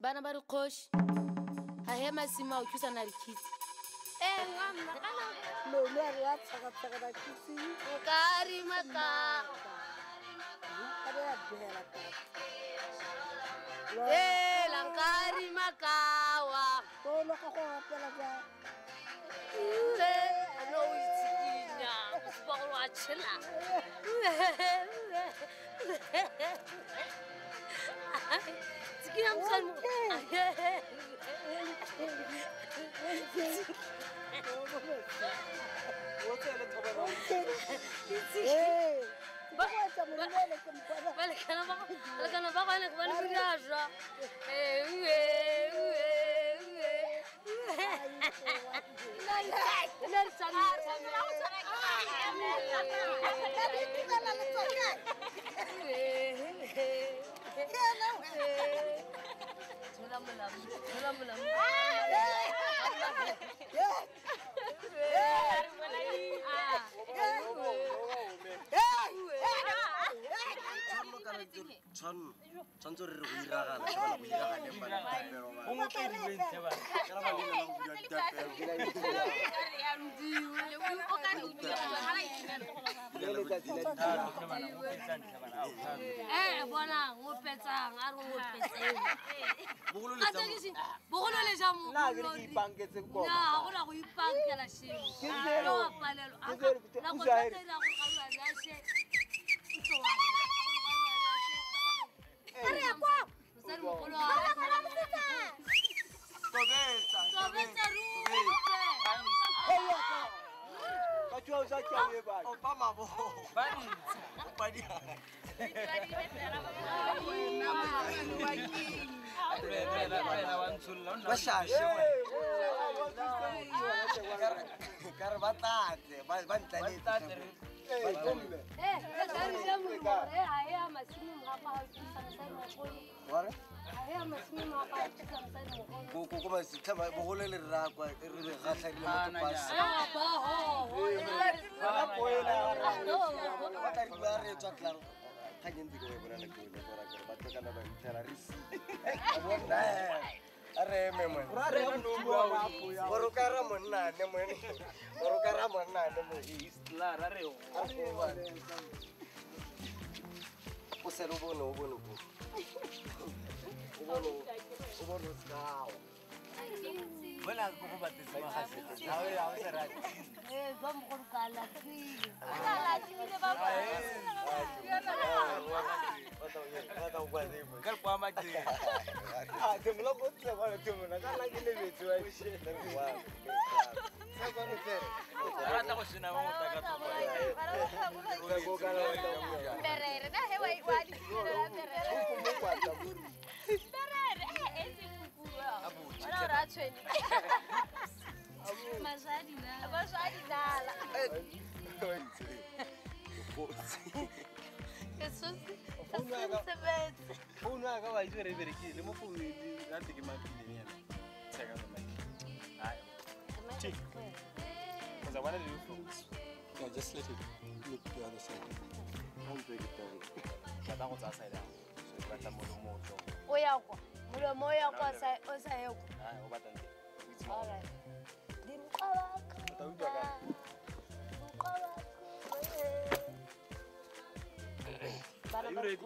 Bana ba dikgoši ga he masimo a o thusa na dikitse ngamma kana no le re ya tsaka da kitse nka rima ka ka ya bela ka la nka rima ka wa to lo ka go apela ja no itsikinya ba go wa tshela tsikinya mtsana Balekana ba gone go bana bodiaja Chanzo re go iragana se bana go iragana empa le tapero ba Mo ke di bentse ba. kana ba lena go bua ditapero bona ngo petsang a re ngo petseng bogolo le ja mo Na ke ipangetse ko. na go la go ipankela shimo lo wa palelo a ka la go tsaya go ga ya she Are kwa Msani mkolo wa Tobeta ruwe Ka tswa o sa tsawe ba. opa mabo Bani. opadi ba shashe kare ba tate ba ntlaletse ware ko masitla bogolo le rrakwa re re gatlharile motopasi ba ka re ba re tswa klaro kanyentse ke bona le ke bona gore ba tlekana ba ntela re si bona are memo gore ka ra monna ne mo gore ka ra monna ne mo Isla ra re o. o se lo bono ko o bono skao Bona go go batetse ba ga se. Ha o se rati. ba mo go kala tsile Ka kwa ma tse. ah te mo lo botse ba le te mo na ka la ke le betse wa she le wa sa ba no tere Ra ta go sina mo ta ka tso. ka go ka la wa Berere na he wa di mo kwa ta berere ese kukuwa ona ra tshweni mazadi na ba swa di dala ke sosi Phone ya ka wa itse re berekile mo phone ra te ke mapile ne yana. Tsaka no mai. Ai. Because I wanted to do phones. Yeah, just let it look the other side. I'm very sorry Ba ta go tsa side down. So ba tla mo lo mo tlo. o ya kwa mulomo ya kwa sa o sa yeko Ai o ba tante. It's all more. right dimqabaka Ta utlwa ka. bana ba ready?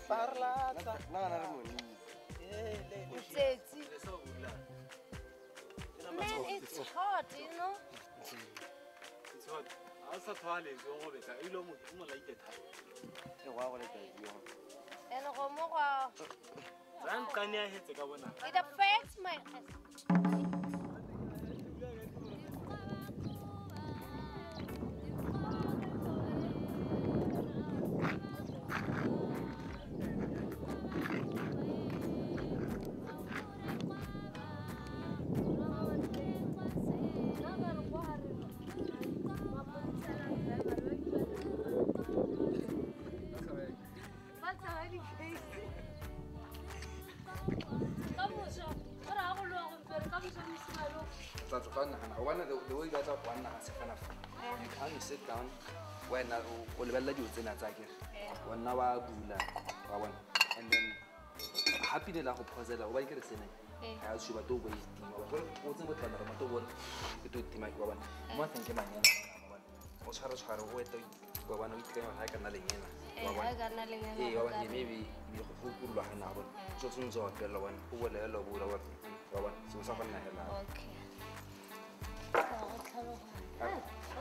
parla na na re mo ni tsetsi So ula. man it's hot you know It's hot. A sa thwale go go betsa. Ilo mo like it. e wa go le ka yo ene go mo go Ran kanya hetse ka bona. it affects my That's fun. One of the way that's one has fun. You can sit down when I will let you in a second. When now I do that, and then happy le la go phozela o ba ke re sene ha o shuba to go itima ba gore o tsebo tla re mato bona ke to itima ke ba bana mo tsenke manyana o tshwara o eto ba bana o itika ha ka na lenyena ba bana ba bana maybe go kulwa ga na bona so tshunzo wa pela bona o bolela lo bula wa ba bana so sa bana hela okay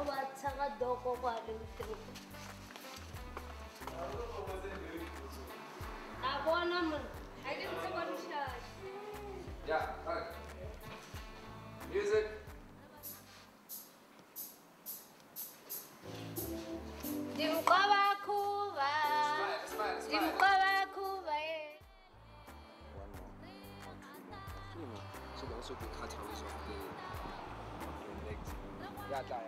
o ba tsaga doko kwa le telefone a bona mo I didn't say what you yeah music Dimqaba kuba Dimqaba kuba so ba so ke khatha o so ke next ya tla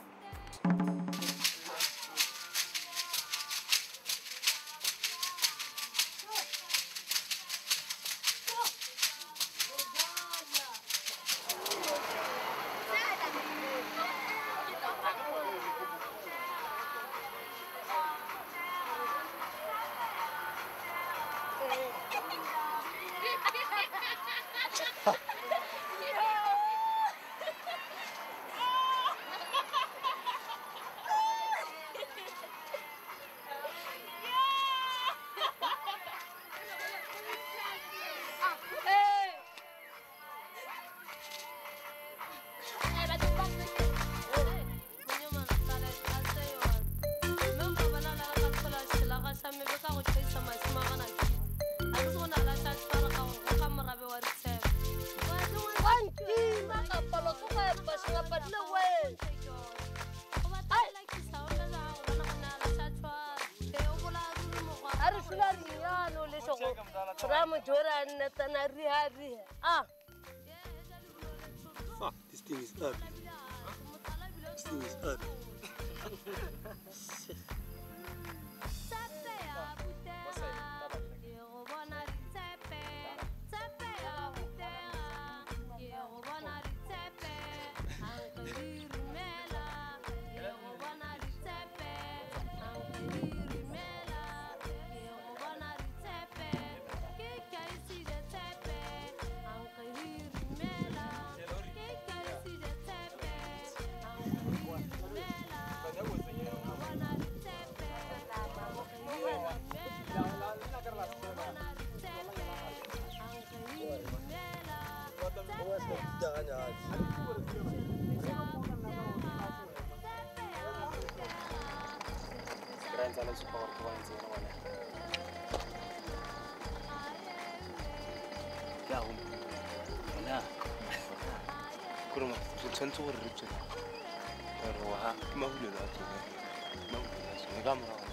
Fuck, this thing is ugly. This thing is ugly. tshwanetse gore re tswele gore wa ke mahulelo a tsone mahulelo a tsone ka morago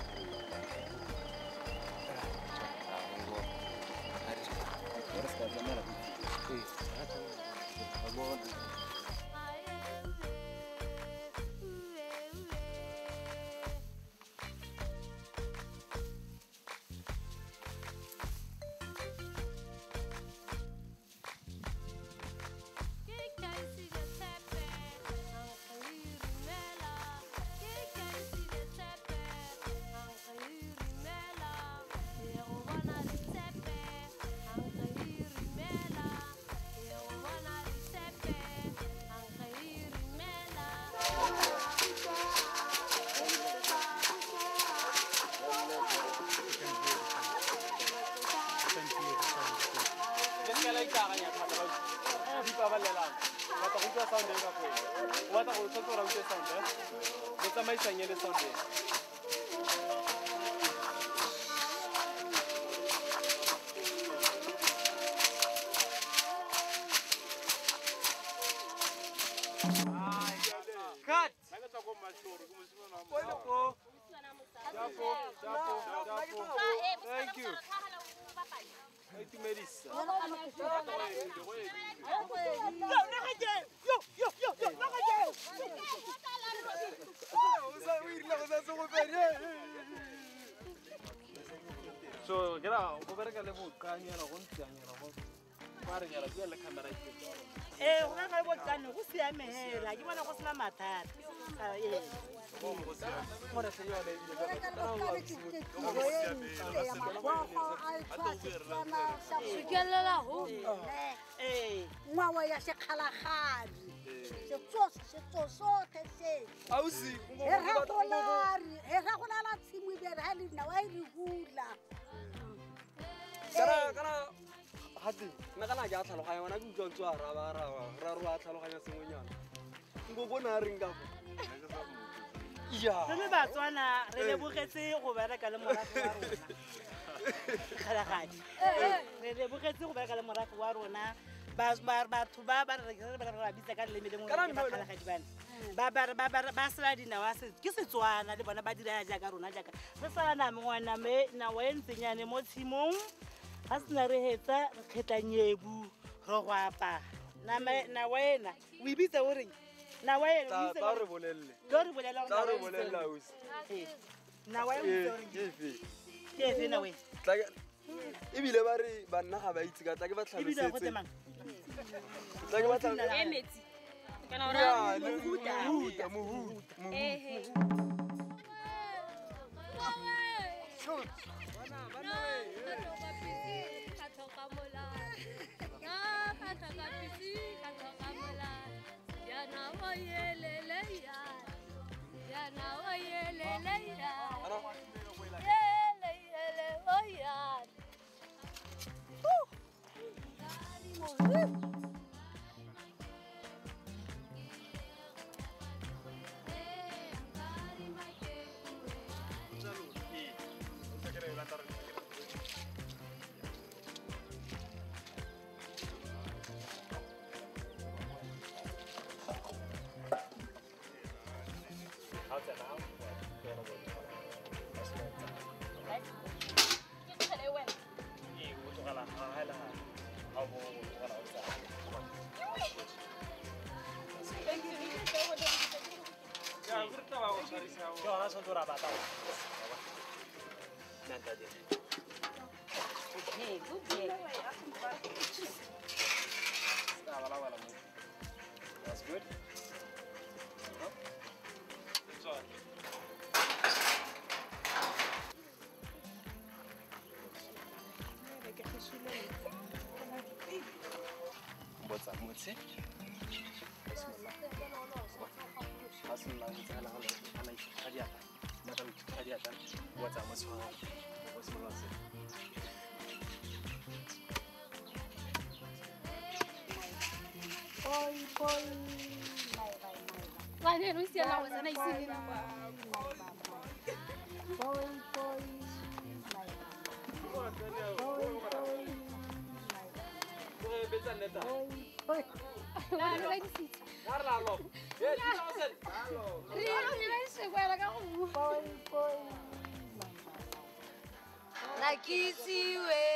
Thank you. So, get out. Go back a level. Can you know? ba re nyala bua le camera ke Rona ga bo tsane go siamela ke bona go sena mathata gore se yone ngwawa ya sekgalagadi setso sotlhe se ausi e ragolala tshimo ebere ga le dinawa e re hula kana hati nna kana ke a tlhaloganya ngwana ke utlwa ntse a ra roa tlhaloganya sengwenyana nko bona reng ka re le batswana re lebogetse go bereka le morafe wa rona kgalagadi re lebogetse go bereka le morafe wa rona batho ba ba bitsa ka leleme le mongwe ba kgalagadi bane ba sala dinawa ke Setswana le bona ba dira jaaka rona jaaka re sala nawa e ntsenyane mo tshimong ga sena re hetsa re kgetla nyebu re go apa nawa ena o ibitse o reng nawa ena tla re bolelle ausi nawa ena ke efe nawa ena ebile ba re banna ga ba itse ka tla ke ba tlhalosetse tla ke ba Emetsi. Kana tlhalosetse ora mohuta That's good. What's up, Mutsi? Vane no sia la wena isini na ba. Nakisiwe